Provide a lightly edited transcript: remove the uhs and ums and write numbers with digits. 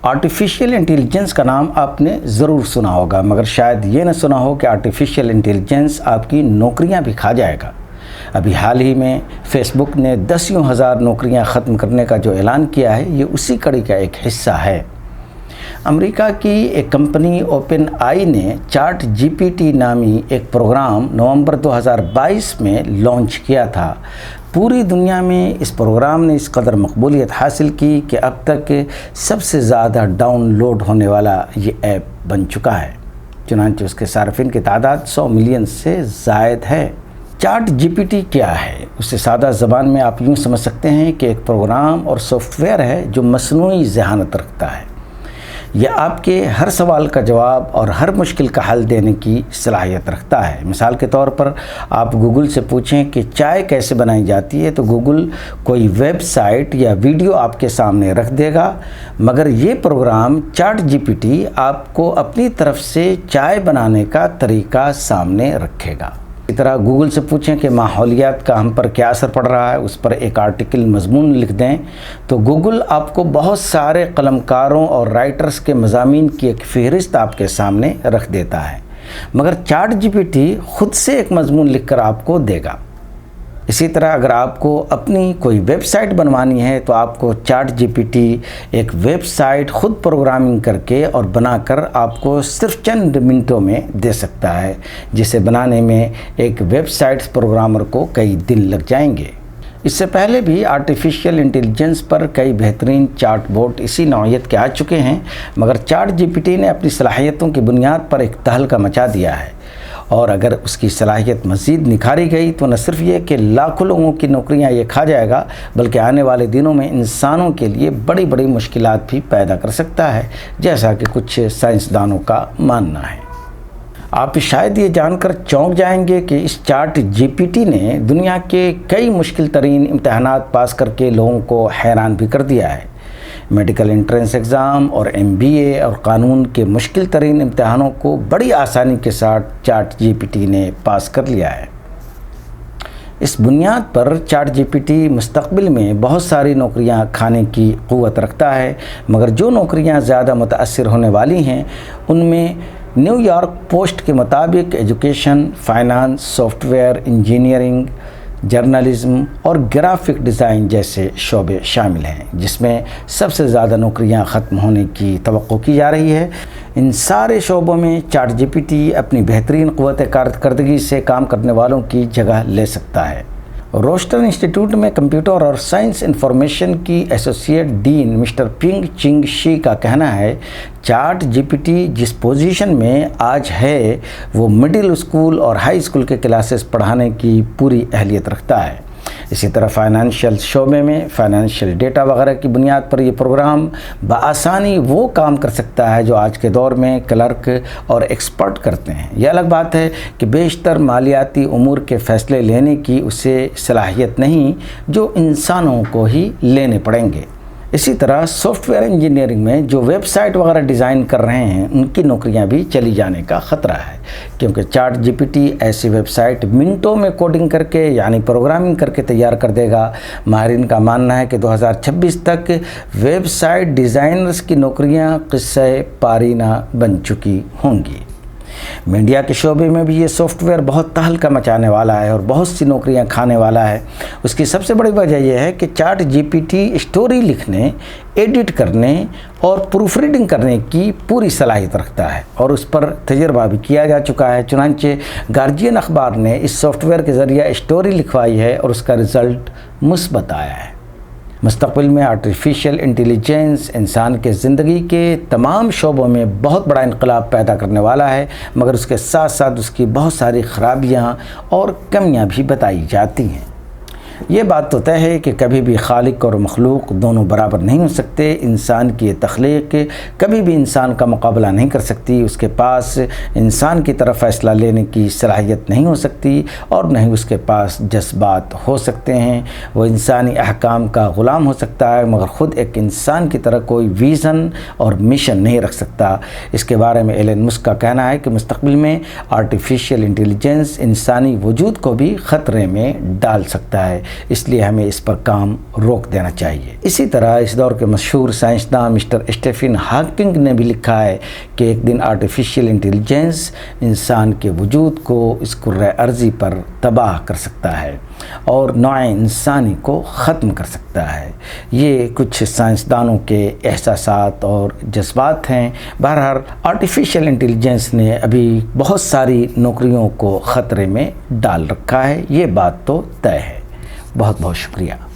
Artificial intelligence کا نام آپ نے ضرور سنا ہوگا، مگر شاید یہ نہ سنا ہو کہ آرٹیفیشیل انٹیلیجنس آپ کی نوکریاں بھی کھا جائے گا۔ ابھی حال ہی میں فیس بک نے 10,000 نوکریاں ختم کرنے کا جو اعلان کیا ہے، یہ اسی کڑی کا ایک حصہ ہے۔ امریکہ کی ایک کمپنی اوپن آئی نے چیٹ جی پی ٹی نامی ایک پروگرام نومبر 2022 میں لانچ کیا تھا۔ پوری دنیا میں اس پروگرام نے اس قدر مقبولیت حاصل کی کہ اب تک سب سے زیادہ ڈاؤن لوڈ ہونے والا یہ ایپ بن چکا ہے، چنانچہ اس کے صارفین کی تعداد 100 ملین سے زائد ہے۔ چیٹ جی پی ٹی کیا ہے؟ اسے سادہ زبان میں آپ یوں سمجھ سکتے ہیں کہ ایک پروگرام اور سافٹ ویئر ہے جو مصنوعی ذہانت رکھتا ہے۔ یہ آپ کے ہر سوال کا جواب اور ہر مشکل کا حل دینے کی صلاحیت رکھتا ہے۔ مثال کے طور پر آپ گوگل سے پوچھیں کہ چائے کیسے بنائی جاتی ہے، تو گوگل کوئی ویب سائٹ یا ویڈیو آپ کے سامنے رکھ دے گا، مگر یہ program chat G P T آپ کو اپنی طرف سے چائے بنانے کا طریقہ سامنے رکھے گا۔ اسی طرح گوگل سے پوچھیں کہ ماحولیات کا ہم پر کیا اثر پڑ رہا ہے، اس پر ایک آرٹیکل مضمون لکھ دیں، تو گوگل آپ کو بہت سارے قلمکاروں اور رائٹرز کے مضامین کی ایک فہرست آپ کے سامنے رکھ دیتا ہے، مگر چیٹ جی پی ٹی خود سے ایک مضمون لکھ کر آپ کو دے گا۔ اسی طرح اگر آپ کو اپنی کوئی ویب سائٹ بنوانی ہے تو آپ کو چیٹ جی پی ٹی ایک ویب سائٹ خود پروگرامنگ کر کے اور بنا کر آپ کو صرف چند منٹوں میں دے سکتا ہے، جسے بنانے میں ایک ویب سائٹ پروگرامر کو کئی دن لگ جائیں گے۔ اس سے پہلے بھی آرٹیفیشیل انٹیلیجنس پر کئی بہترین چیٹ بوٹ اسی نوعیت کے آ چکے ہیں، مگر چیٹ جی پی ٹی نے اپنی صلاحیتوں کی بنیاد پر ایک تہلکہ مچا دیا ہے، اور اگر اس کی صلاحیت مزید نکھاری گئی تو نہ صرف یہ کہ لاکھوں لوگوں کی نوکریاں یہ کھا جائے گا، بلکہ آنے والے دنوں میں انسانوں کے لیے بڑی بڑی مشکلات بھی پیدا کر سکتا ہے، جیسا کہ کچھ سائنسدانوں کا ماننا ہے۔ آپ شاید یہ جان کر چونک جائیں گے کہ اس چیٹ جی پی ٹی نے دنیا کے کئی مشکل ترین امتحانات پاس کر کے لوگوں کو حیران بھی کر دیا ہے۔ میڈیکل انٹرنس ایگزام اور ایم بی اے اور قانون کے مشکل ترین امتحانوں کو بڑی آسانی کے ساتھ چیٹ جی پی ٹی نے پاس کر لیا ہے۔ اس بنیاد پر چیٹ جی پی ٹی مستقبل میں بہت ساری نوکریاں کھانے کی قوت رکھتا ہے، مگر جو نوکریاں زیادہ متاثر ہونے والی ہیں ان میں نیو یارک پوسٹ کے مطابق education, finance, soft ware engineering, journalism اور گرافک ڈیزائن جیسے شعبے شامل ہیں، جس میں سب سے زیادہ نوکریاں ختم ہونے کی توقع کی جا رہی ہے۔ ان سارے شعبوں میں چیٹ جی پی ٹی اپنی بہترین قوت کارکردگی سے کام کرنے والوں کی جگہ لے سکتا ہے۔ روسٹر انسٹیٹیوٹ میں کمپیوٹر اور سائنس انفارمیشن کی ایسوسیٹ ڈین مسٹر پنگ چنگ شی کا کہنا ہے، چیٹ جی پی ٹی جس پوزیشن میں آج ہے وہ مڈل اسکول اور ہائی اسکول کے کلاسز پڑھانے کی پوری اہلیت رکھتا ہے۔ اسی طرح فائنانشیل شعبے میں فائنانشیل ڈیٹا وغیرہ کی بنیاد پر یہ پروگرام بآسانی وہ کام کر سکتا ہے جو آج کے دور میں کلرک اور ایکسپرٹ کرتے ہیں۔ یہ الگ بات ہے کہ بیشتر مالیاتی امور کے فیصلے لینے کی اسے صلاحیت نہیں، جو انسانوں کو ہی لینے پڑیں گے۔ اسی طرح سافٹ ویئر انجینئرنگ میں جو ویب سائٹ وغیرہ ڈیزائن کر رہے ہیں ان کی نوکریاں بھی چلی جانے کا خطرہ ہے، کیونکہ چیٹ جی پی ٹی ایسی ویب سائٹ منٹوں میں کوڈنگ کر کے یعنی پروگرامنگ کر کے تیار کر دے گا۔ ماہرین کا ماننا ہے کہ 2026 تک ویب سائٹ ڈیزائنرز کی نوکریاں قصہ پارینہ بن چکی ہوں گی۔ میڈیا کے شعبے میں بھی یہ سافٹ ویئر بہت تہلکہ مچانے والا ہے اور بہت سی نوکریاں کھانے والا ہے۔ اس کی سب سے بڑی وجہ یہ ہے کہ chat G P T story لکھنے، ایڈٹ کرنے اور پروف ریڈنگ کرنے کی پوری صلاحیت رکھتا ہے، اور اس پر تجربہ بھی کیا جا چکا ہے۔ چنانچہ گارجین اخبار نے اس سافٹ ویئر کے ذریعہ اسٹوری لکھوائی ہے اور اس کا رزلٹ مثبت آیا ہے۔ مستقبل میں آرٹیفیشیل انٹیلیجنس انسان کے زندگی کے تمام شعبوں میں بہت بڑا انقلاب پیدا کرنے والا ہے، مگر اس کے ساتھ ساتھ اس کی بہت ساری خرابیاں اور کمیاں بھی بتائی جاتی ہیں۔ یہ بات تو طے ہے کہ کبھی بھی خالق اور مخلوق دونوں برابر نہیں ہو سکتے۔ انسان کی یہ تخلیق کبھی بھی انسان کا مقابلہ نہیں کر سکتی۔ اس کے پاس انسان کی طرف فیصلہ لینے کی صلاحیت نہیں ہو سکتی، اور نہ ہی اس کے پاس جذبات ہو سکتے ہیں۔ وہ انسانی احکام کا غلام ہو سکتا ہے، مگر خود ایک انسان کی طرح کوئی ویژن اور مشن نہیں رکھ سکتا۔ اس کے بارے میں ایلن مسک کا کہنا ہے کہ مستقبل میں آرٹیفیشیل انٹیلیجنس انسانی وجود کو بھی خطرے میں ڈال سکتا ہے، اس لیے ہمیں اس پر کام روک دینا چاہیے۔ اسی طرح اس دور کے مشہور سائنسداں مسٹر اسٹیفن ہاکنگ نے بھی لکھا ہے کہ ایک دن آرٹیفیشیل انٹیلیجنس انسان کے وجود کو اس کرۂ ارضی پر تباہ کر سکتا ہے اور نوع انسانی کو ختم کر سکتا ہے۔ یہ کچھ سائنسدانوں کے احساسات اور جذبات ہیں۔ بہرحال آرٹیفیشیل انٹیلیجنس نے ابھی بہت ساری نوکریوں کو خطرے میں ڈال رکھا ہے، یہ بات تو طے ہے۔ بہت بہت شکریہ۔